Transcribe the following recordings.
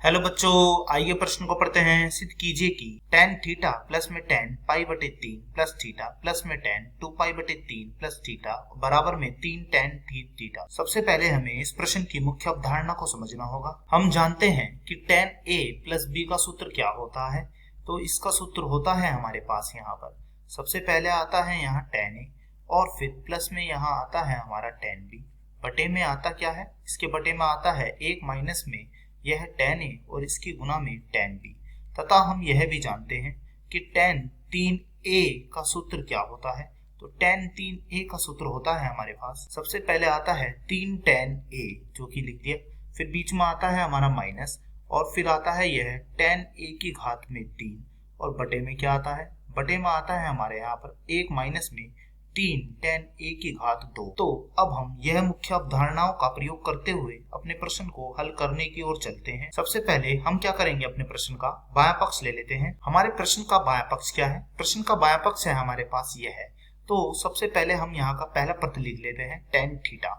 Hello बच्चों, आइए प्रश्न को पढ़ते हैं। सिद्ध कीजिए कि tan थीटा प्लस में tan पाई बटे 3 प्लस थीटा प्लस में tan 2 पाई बटे 3 प्लस थीटा बराबर में 3 tan थीटा। सबसे पहले हमें इस प्रश्न की मुख्य अवधारणा को समझना होगा। हम जानते हैं कि tan a प्लस b का सूत्र क्या होता है। तो इसका सूत्र होता है हमारे पास यहाँ पर सबसे पहले आता है यहाँ tan a और फिर प्लस में यहाँ आता है हमारा tan b। बटे में आता क्या है, इसके बटे में आता है 1 माइनस में यह tan a और इसकी गुना में tan b। तथा हम यह भी जानते हैं कि tan 3a का सूत्र क्या होता है। तो tan 3a का सूत्र होता है हमारे पास सबसे पहले आता है 3 tan a जो कि लिख दिया, फिर बीच में आता है हमारा माइनस और फिर आता है यह tan a की घात में 3 और बटे में क्या आता है, बटे में आता है हमारे यहाँ पर 1 माइनस में 3 tan a की घात 2। तो अब हम यह मुख्य अवधारणाओं का प्रयोग करते हुए अपने प्रश्न को हल करने की ओर चलते हैं। सबसे पहले हम क्या करेंगे, अपने प्रश्न का बायां पक्ष ले लेते हैं। हमारे प्रश्न का बायां पक्ष क्या है, प्रश्न का बायां पक्ष है हमारे पास यह है। तो सबसे पहले हम यहाँ का पहला पद लिख लेते हैं tan थीटा।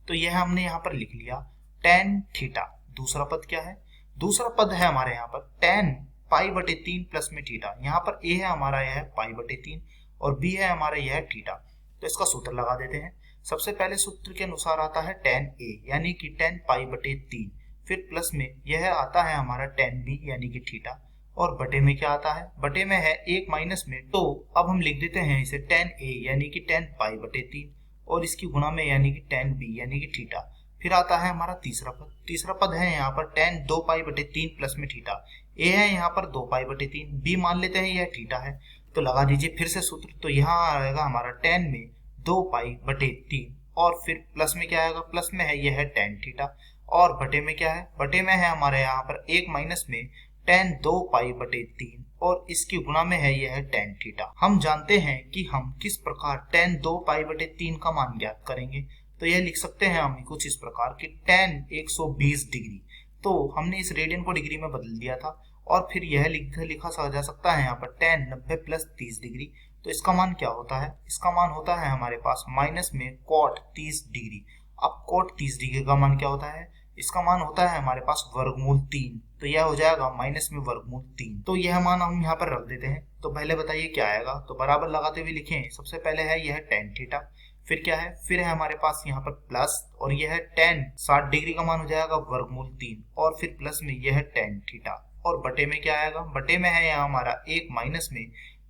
तो यह हमने यहाँ पर लिख लिया tan थीटा। दूसरा पद क्या है, दूसरा पद है हमारे यहाँ पर tan पाई बटे 3 प्लस में थीटा। यहाँ पर a है हमारा यह पाई बटे 3 और b है हमारा यह थीटा। तो इसका सूत्र लगा देते हैं। सबसे पहले सूत्र के अनुसार आता है tan a यानी कि tan पाई बटे 3, फिर प्लस में यह आता है हमारा tan b यानी कि थीटा और बटे में क्या आता है, बटे में है 1 माइनस में। तो अब हम लिख देते हैं इसे tan a यानी कि tan पाई बटे 3 और इसकी गुणा में यानी कि tan b यानी कि थीटा। फिर आता है हमारा तीसरा पद। तीसरा पद है यहाँ पर tan 2 पाई बटे 3 प्लस में थीटा। a है यहाँ पर 2 पाई बटे 3, b मान लेते हैं यह थीटा है। तो लगा दीजिए फिर से सूत्र। तो यहाँ आएगा हमारा tan में 2 पाई बटे 3 और फिर प्लस में क्या आएगा, प्लस में है यह tan थीटा और बटे में क्या है, बटे में है हमारे यहाँ पर 1 माइनस में tan 2 पाई बटे 3 और इसकी गुणा में है यह tan थीटा। हम जानते हैं कि हम किस प्रकार tan 2 पाई बटे 3 का मान ज्ञात करेंगे। तो यह लिख सकते हैं हम कुछ इस प्रकार कि tan 120 डिग्री। तो हमने इस रेडियन को डिग्री में बदल दिया था और फिर यह लिखा जा सकता है यहाँ पर tan 90 प्लस 30 डिग्री। तो इसका मान क्या होता है, इसका मान होता है हमारे पास माइनस में cot 30 डिग्री। अब cot 30 डिग्री का मान क्या होता है, इसका मान होता है हमारे पास वर्गमूल 3। तो यह हो जाएगा माइनस में वर्गमूल 3। तो यह मान हम यहाँ पर रख देते हैं। तो पहले बताइए क्या आएगा, तो बराबर लगाते हुए लिखें। सबसे पहले है यह tan थीटा, फिर क्या है, फिर है हमारे पास यहाँ पर प्लस और यह tan 60 डिग्री का मान हो जाएगा वर्गमूल 3 और फिर प्लस में यह tan थीटा और बटे में क्या आएगा, बटे में है यहाँ हमारा 1 माइनस में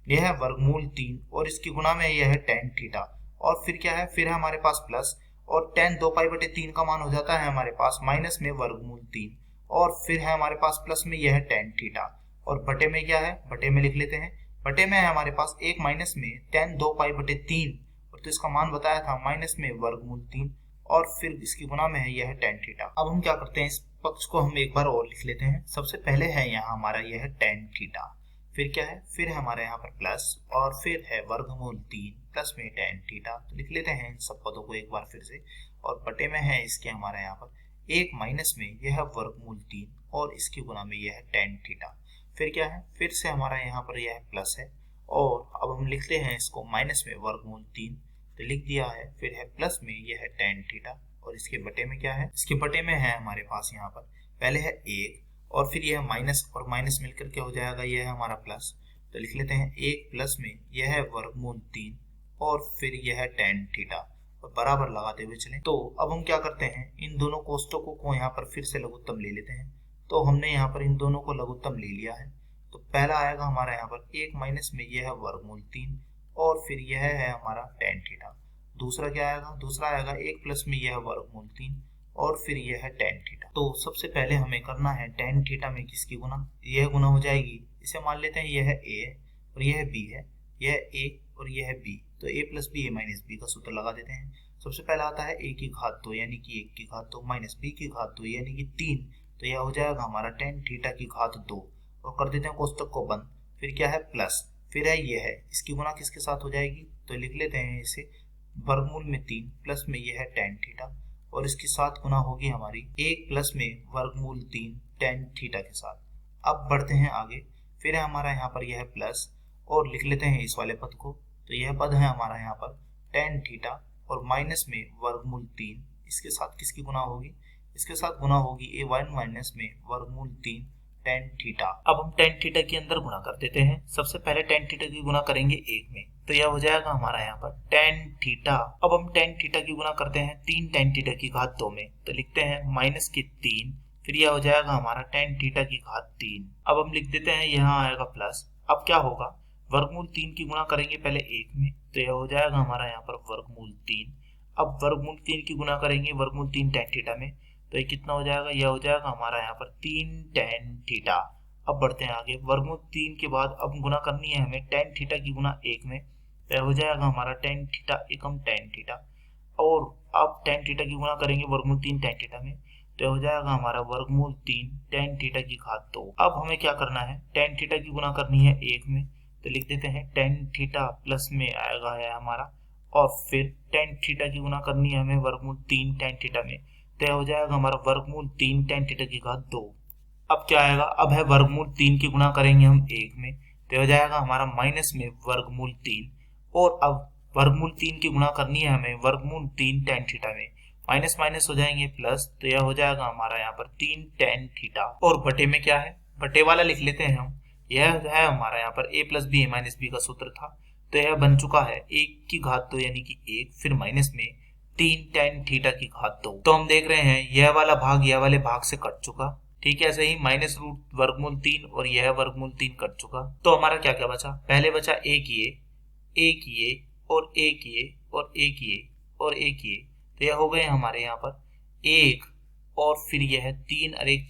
यह वर्गमूल 3 और इसकी गुणा में यह tan थीटा और फिर क्या है, फिर है हमारे पास प्लस और tan 2 पाई बटे 3 का मान हो जाता है हमारे पास माइनस में वर्गमूल 3 और फिर है हमारे पास प्लस में यह tan थीटा और बटे में क्या है, बटे में लिख लेते हैं। बटे में है हमारे पास 1 माइनस में tan 2 पाई बटे 3 और तो इसका मान बताया था माइनस में वर्गमूल 3 और फिर इसकी गुणा में है यह tan थीटा। अब हम क्या करते हैं, इस पक्ष को हम एक बार और लिख लेते हैं। सबसे पहले है यहाँ हमारा यह tan थीटा, फिर क्या है, फिर है हमारे यहाँ पर प्लस और फिर है वर्गमूल 3 प्लस में tan थीटा। तो लिख लेते हैं इन सब पदों को एक बार फिर से और बटे में है इसके हमारे यहाँ पर 1 माइनस में यह वर्गमूल 3 और इसकी गुणा में यह tan थीटा। फिर क्या है, फिर से हमारा यहाँ पर यह प्लस है और अब हम लिखते हैं इसको माइनस में वर्गमूल 3। तो लिख दिया है, फिर है प्लस में यह tan थीटा और इसके बटे में क्या है, इसके बटे में है हमारे पास यहाँ पर पहले है 1 और फिर यह माइनस और माइनस मिलकर के हो जाएगा यह हमारा प्लस। तो लिख लेते हैं 1 प्लस में यह वर्गमूल 3 और फिर यह tan थीटा और बराबर लगाते हुए चलें। तो अब हम क्या करते हैं, इन दोनों कोष्टकों को यहाँ पर फिर से लघुत्तम ले लेते हैं। तो हमने यहाँ पर इन दोनों को लघुत्तम ले लिया है। तो पहला आएगा हमारा यहाँ पर 1 माइनस में यह वर्गमूल 3 और फिर यह है हमारा tan थीटा। दूसरा क्या आएगा, दूसरा आएगा 1 प्लस में यह वर्गमूल 3 और फिर यह है tan थीटा। तो सबसे पहले हमें करना है tan थीटा में किसकी गुना, यह गुना हो जाएगी। इसे मान लेते हैं यह a है और यह b है, यह a और यह b। तो a plus b a minus b का सूत्र लगा देते हैं। सबसे पहला आता है a की घात 2 यानी कि 1 की घात 2 माइनस b की घात 2 यानी कि 3। तो यह हो जाएगा हमारा tan थीटा की घात 2 और कर देते हैं कोष्टक को बंद। फिर क्या है प्लस, फिर है यह है, इसकी गुना किसके साथ हो जाएगी, तो लिख लेते हैं इसे वर्गमूल में 3 प्लस में यह है tan थीटा और इसके साथ गुना होगी हमारी 1 प्लस में वर्गमूल 3 tan थीटा के साथ। अब बढ़ते हैं आगे, फिर है हमारा यहाँ पर यह प्लस और लिख लेते हैं इस वाले पद को। तो यह पद है हमारा यहाँ पर tan थीटा और माइनस में वर्गमूल 3, इसके साथ किसकी गुना होगी, इसके साथ गुना होगी a1 माइनस में वर्गमूल 3 tan थीटा। अब हम tan थीटा के अंदर गुना कर देते हैं। सबसे पहले tan थीटा की गुना करेंगे 1 में, तो यह हो जाएगा हमारा यहाँ पर tan थीटा। अब हम tan थीटा की गुना करते हैं 3 tan थीटा की घात 2 में, तो लिखते हैं माइनस के 3, फिर यह हो जाएगा हमारा tan थीटा की घात 3। अब हम लिख देते हैं यहाँ आएगा प्लस। अब क्या होगा, वर्गमूल 3 की गुना करेंगे पहले 1 में, तो यह हो जाएगा हमारा यहाँ पर वर्गमूल 3। अब वर्गमूल 3 की गुना करेंगे वर्गमूल 3 tan थीटा में, तो ये कितना हो जाएगा, यह हो जाएगा हमारा यहाँ पर 3 tan थीटा। अब बढ़ते हैं आगे, वर्गमूल 3 के बाद अब गुना करनी है हमें tan थीटा की गुना 1 में, तो यह हो जाएगा हमारा tan थीटा एकम tan थीटा। और अब tan थीटा की गुना करेंगे वर्गमूल 3 tan थीटा में, तो हो जाएगा हमारा वर्गमूल 3 tan थीटा की घात 2। अब हमें क्या करना है, tan थीटा की गुना करनी है 1 में, तो लिख देते हैं tan थीटा प्लस में आएगा है हमारा, और फिर tan थीटा की गुना करनी है हमें वर्गमूल 3 tan थीटा में, तो हो जाएगा हमारा वर्गमूल 3 tan थीटा की घात 2। अब क्या आएगा, अब है वर्गमूल 3 की गुना करेंगे हम 1 में, तो हो जाएगा हमारा माइनस में वर्गमूल 3। और अब वर्गमूल 3 की गुना करनी है हमें वर्गमूल 3 tan थीटा में, माइनस माइनस हो जाएंगे प्लस, तो यह हो जाएगा हमारा यहाँ पर 3 tan थीटा। और बटे में क्या है, बटे वाला लिख लेते हैं हम। यह है हमारा यहाँ पर a plus B minus B का सूत्र था, तो यह बन चुका है 1 की घात 2 यानी कि 1, फिर माइनस में 3 tan थीटा की घात 2। तो हम देख रहे हैं यह वाला भाग यह वाले भाग से कट चुका, ठीक है। ऐसे ही माइनस रूट वर्गमूल 3 और यह वर्गमूल 3 कट चुका, तो हमारा क्या क्या बचा, पहले बचा एक ये और एक ये और एक ये और एक ये, तो यह हो गए हमारे यहाँ पर 1 और फिर यह 3 और एक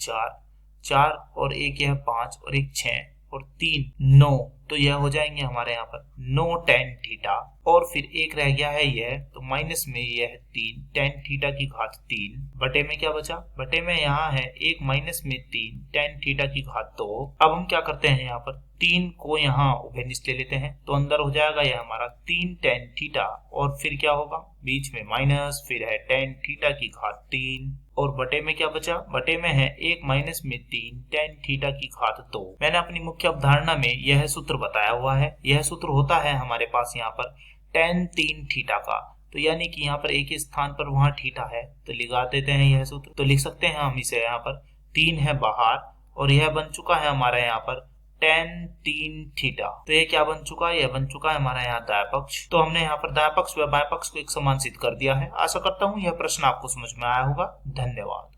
4 और एक यह 5 और एक 6 और 3 9, तो यह हो जाएंगे हमारे यहाँ पर 9 tan थीटा। और फिर एक रह गया है यह, तो माइनस में यह 3 tan थीटा की घात 3। बटे में क्या बचा, बटे में यहाँ है 1 माइनस में 3 tan थीटा की घात 2। अब हम क्या करते हैं, यहाँ पर 3 को यहाँ उभयनिष्ठ ले लेते हैं, तो अंदर हो जाएगा यह हमारा 3 tan थीटा, और फिर क्या होगा, बीच में माइनस, फिर है tan थीटा की घात 3। और बटे में क्या बचा, बटे में है 1 माइनस में 3 tan थीटा की घात 2। मैंने अपनी मुख्य अवधारणा में यह सूत्र बताया हुआ है। यह सूत्र होता है हमारे पास यहाँ पर tan 3 थीटा का, तो यानी कि यहाँ पर एक ही स्थान पर वहां थीटा है, तो लगा देते हैं यह सूत्र। तो लिख सकते हैं हम इसे, यहाँ पर 3 है बाहर और यह बन चुका है हमारा यहाँ पर tan 3 थीटा। तो ये क्या बन चुका है, यह बन चुका है हमारा यहाँ दायां पक्ष। तो हमने यहाँ पर दायां पक्ष व बाएं पक्ष को एक समान सिद्ध कर दिया है। आशा करता हूँ यह प्रश्न आपको समझ में आया होगा। धन्यवाद।